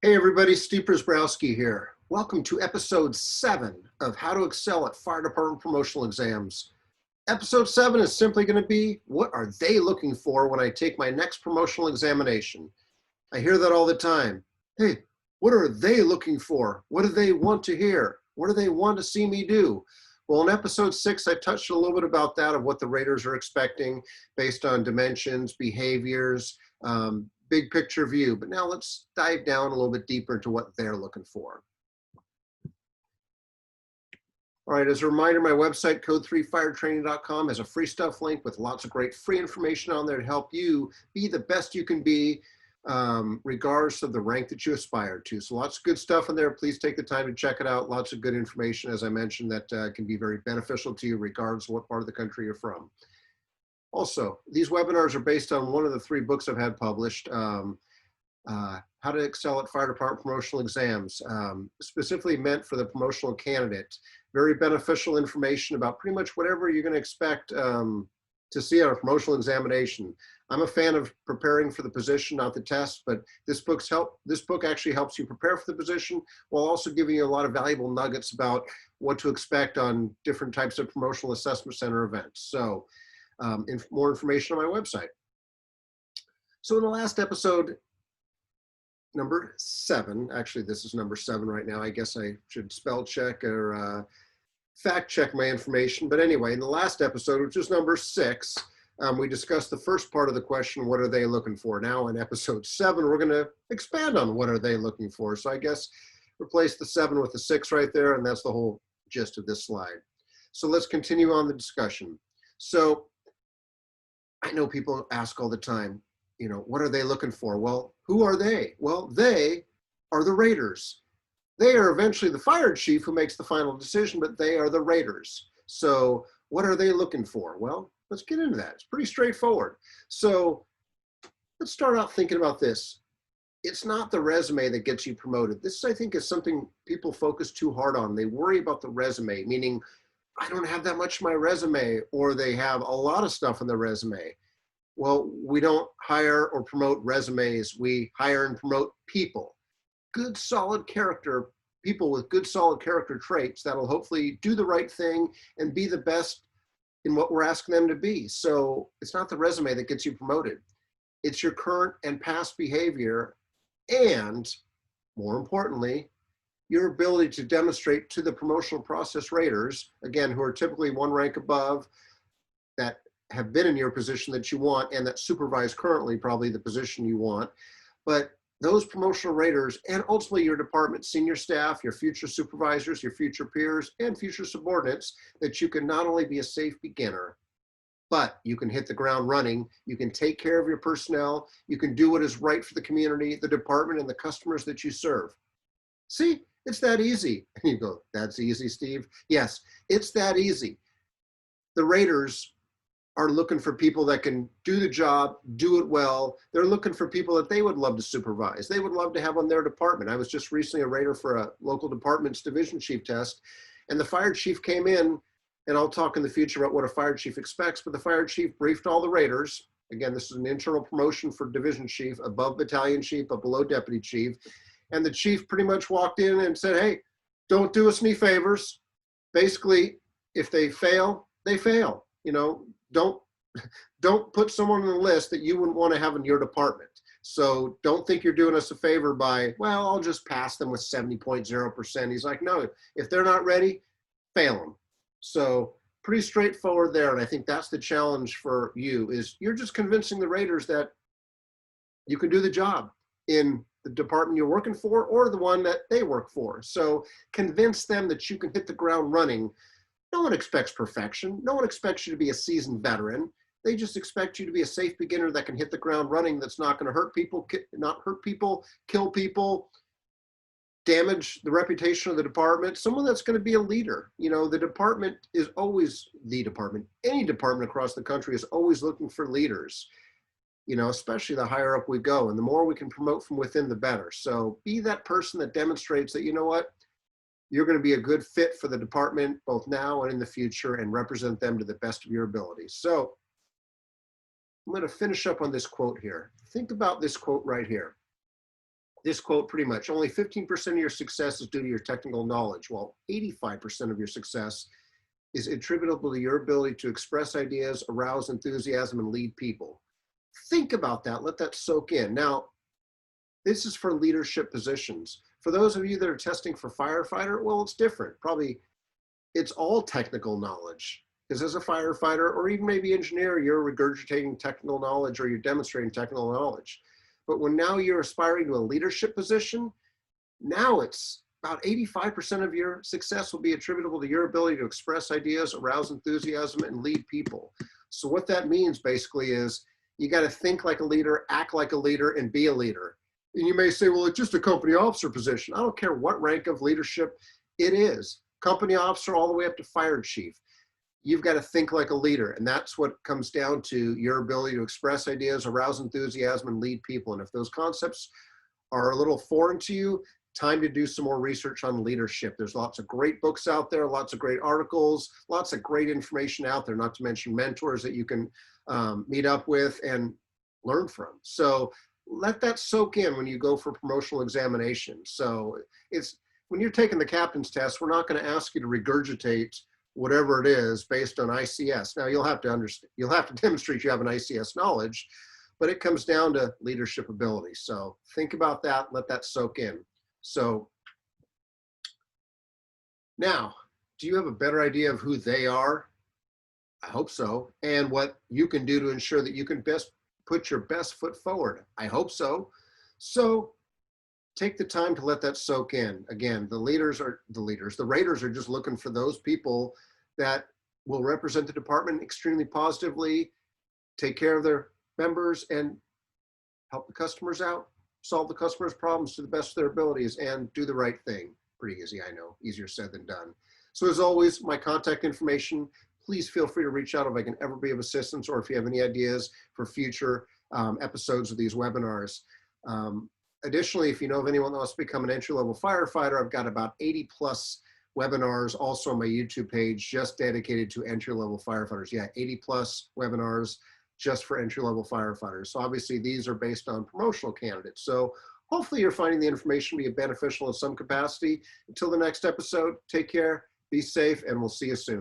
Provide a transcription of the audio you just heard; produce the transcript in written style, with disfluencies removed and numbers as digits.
Hey everybody, Steve Prziborowski here. Welcome to episode 7 of How to Excel at Fire Department Promotional Exams. Episode 7 is simply going to be, what are they looking for when I take my next promotional examination? I hear that all the time. Hey, what are they looking for? What do they want to hear? What do they want to see me do? Well, in episode 6, I touched a little bit about that, of what the raters are expecting based on dimensions, behaviors, big picture view. But now let's dive down a little bit deeper into what they're looking for. All right, as a reminder, my website, code3firetraining.com, has a free stuff link with lots of great free information on there to help you be the best you can be, regardless of the rank that you aspire to. So lots of good stuff in there. Please take the time to check it out. Lots of good information, as I mentioned, that can be very beneficial to you regardless of what part of the country you're from. Also, these webinars are based on one of the 3 books I've had published. How to Excel at Fire Department Promotional Exams, specifically meant for the promotional candidate. Very beneficial information about pretty much whatever you're going to expect to see on a promotional examination. I'm a fan of preparing for the position, not the test, but this book actually helps you prepare for the position while also giving you a lot of valuable nuggets about what to expect on different types of promotional assessment center events. So more information on my website. So in the last episode, number 7, actually this is number 7 right now. I guess I should spell check or fact check my information. But anyway, in the last episode, which is number 6, we discussed the first part of the question, what are they looking for? Now in episode 7, we're going to expand on what are they looking for. So I guess replace the 7 with the 6 right there, and that's the whole gist of this slide. So let's continue on the discussion. So I know people ask all the time, you know, what are they looking for? Well, who are they? Well, they are the raters. They are eventually the fire chief who makes the final decision, but they are the raters. So what are they looking for? Well, let's get into that. It's pretty straightforward. So let's start out thinking about this. It's not the resume that gets you promoted. This, I think, is something people focus too hard on. They worry about the resume, meaning I don't have that much in my resume, or they have a lot of stuff in their resume. Well, we don't hire or promote resumes. We hire and promote people. Good, solid character, people with good, solid character traits that'll hopefully do the right thing and be the best in what we're asking them to be. So it's not the resume that gets you promoted. It's your current and past behavior, and more importantly, your ability to demonstrate to the promotional process raters, again, who are typically 1 rank above, that have been in your position that you want and that supervise currently probably the position you want. But those promotional raters and ultimately your department senior staff, your future supervisors, your future peers, and future subordinates, that you can not only be a safe beginner, but you can hit the ground running, you can take care of your personnel, you can do what is right for the community, the department, and the customers that you serve. See, it's that easy. And you go, that's easy, Steve? Yes, it's that easy. The raters are looking for people that can do the job, do it well. They're looking for people that they would love to supervise. They would love to have on their department. I was just recently a rater for a local department's division chief test, and the fire chief came in, and I'll talk in the future about what a fire chief expects, but the fire chief briefed all the raters. Again, this is an internal promotion for division chief, above battalion chief, but below deputy chief. And the chief pretty much walked in and said, hey, don't do us any favors. Basically, if they fail, they fail. You know, don't put someone on the list that you wouldn't want to have in your department. So don't think you're doing us a favor by, well, I'll just pass them with 70.0%. He's like, no, if they're not ready, fail them. So pretty straightforward there. And I think that's the challenge for you, is you're just convincing the raters that you can do the job in the department you're working for or the one that they work for. So convince them that you can hit the ground running. No one expects perfection. No one expects you to be a seasoned veteran. They just expect you to be a safe beginner that can hit the ground running, that's not going to hurt people, not hurt people, kill people, damage the reputation of the department. Someone that's going to be a leader. You know, the department is always the department. Any department across the country is always looking for leaders, you know, especially the higher up we go. And the more we can promote from within, the better. So be that person that demonstrates that, you know what, you're going to be a good fit for the department, both now and in the future, and represent them to the best of your abilities. So I'm going to finish up on this quote here. Think about this quote right here. this quote pretty much, only 15% of your success is due to your technical knowledge, while 85% of your success is attributable to your ability to express ideas, arouse enthusiasm, and lead people. Think about that. Let that soak in. Now, this is for leadership positions. For those of you that are testing for firefighter, well, it's different. Probably it's all technical knowledge. Because as a firefighter, or even maybe engineer, you're regurgitating technical knowledge or you're demonstrating technical knowledge. But when now you're aspiring to a leadership position, now it's about 85% of your success will be attributable to your ability to express ideas, arouse enthusiasm, and lead people. So what that means basically is you got to think like a leader, act like a leader, and be a leader. And you may say, well, it's just a company officer position. I don't care what rank of leadership it is. Company officer all the way up to fire chief. You've got to think like a leader. And that's what comes down to your ability to express ideas, arouse enthusiasm, and lead people. And if those concepts are a little foreign to you, time to do some more research on leadership. There's lots of great books out there, lots of great articles, lots of great information out there, not to mention mentors that you can meet up with and learn from. So let that soak in when you go for promotional examination. So it's when you're taking the captain's test, we're not going to ask you to regurgitate whatever it is based on ICS. Now you'll have to understand, you'll have to demonstrate you have an ICS knowledge, but it comes down to leadership ability. So think about that, let that soak in. So now, do you have a better idea of who they are? I hope so. And what you can do to ensure that you can best put your best foot forward? I hope so. So take the time to let that soak in. Again, the raters are just looking for those people that will represent the department extremely positively, take care of their members, and help the customers out, solve the customer's problems to the best of their abilities, and do the right thing. Pretty easy, I know, easier said than done. So as always, my contact information, please feel free to reach out if I can ever be of assistance, or if you have any ideas for future episodes of these webinars. Additionally, if you know of anyone that wants to become an entry-level firefighter, I've got about 80 plus webinars also on my YouTube page just dedicated to entry-level firefighters. Yeah, 80 plus webinars just for entry-level firefighters. So obviously these are based on promotional candidates. So hopefully you're finding the information to be beneficial in some capacity. Until the next episode, take care, be safe, and we'll see you soon.